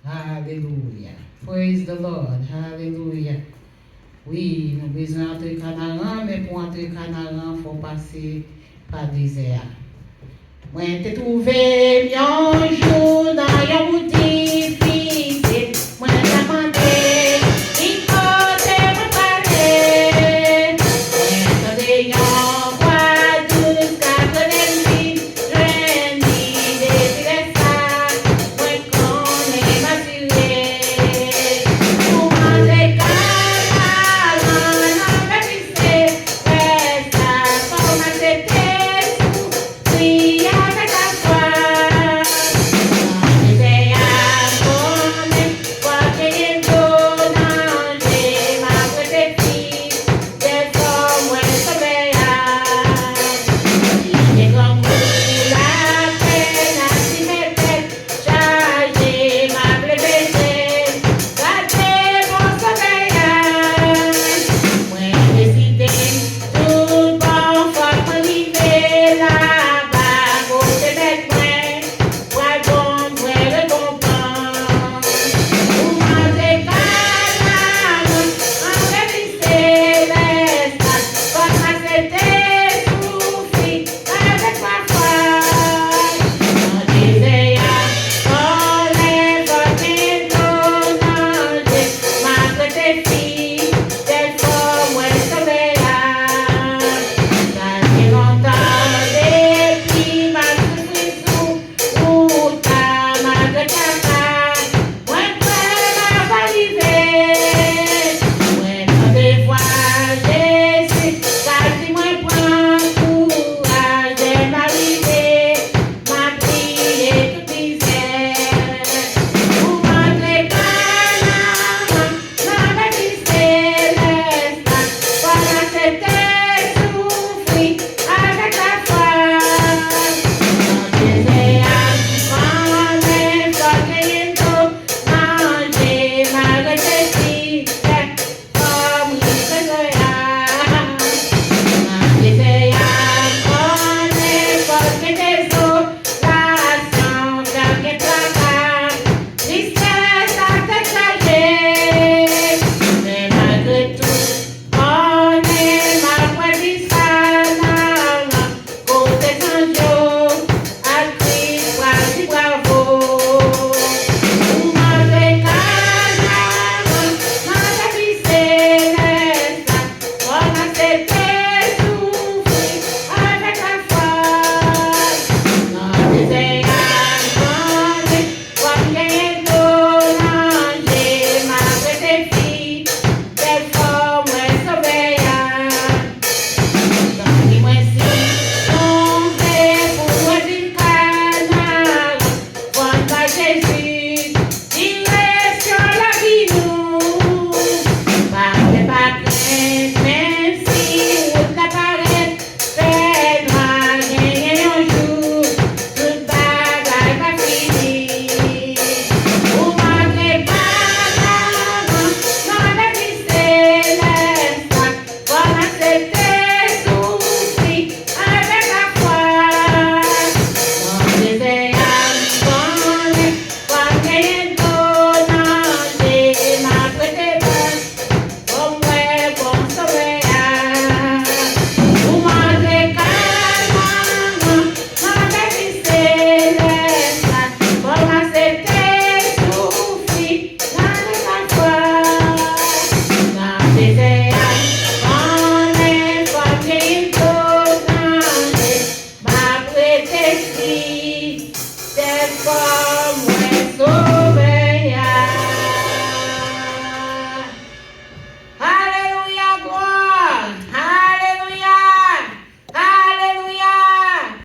Alléluia. Praise the Lord. Alléluia. Oui, nous avons besoin d'entrer au Canaan, mais pour entrer au Canaan, il faut passer par le désert. Moi, j'ai trouvé un jour dans un boutique difficile. Moi, j'ai demandé, il faut me parler. Moi, j'ai un voix douce, car je l'ai dit, je l'ai dit, ça. Moi, qu'on est m'assuré. Pour manger canal, on a fixé, ça, pour manger tout, oui, avec la foi. J'ai un bonnet, quoi qu'il y ait d'eau dans les ma petite fille, des hommes, ouais, j'ai comme vous la peine à s'y mettre, chargé ma bébé, gâté mon sommeil. Moi, décidé, tout bon, faut m'arriver là-bas, côté bête, moi, bon, moi, le comprends. Pour manger canal, on révisait les sacs, pour m'accepter souffrir avec ma foi. On disait, on est votre manger, ma petite fille, des fois, moi, sauver là. Ça fait longtemps, depuis ma souffrance, où t'as ma caca, moi, ma valise, moi, des fois, Jésus, quasi moi, prends courage, j'aime arriver, ma prière toute misère. Pour manger canal, ma vie céleste, voilà c'était souffrir avec la foi. On disait à manger, corriendo, manger, ma recette, comme il faisait. On disait à manger, corriendo, passion, quelque travail, tristesse à t'étager. Mais malgré tout, on est ma traditionnelle, côté Saint-Jean, à Christ, voici bravo. Pour manger canal, ma vie céleste, on a accepté souffrir avec la foi. Non, disait à manger, comme gagner ma petite fille, des fois, moi, sauveillante. Dis-moi si on fait pour moi du canal, quand Jésus.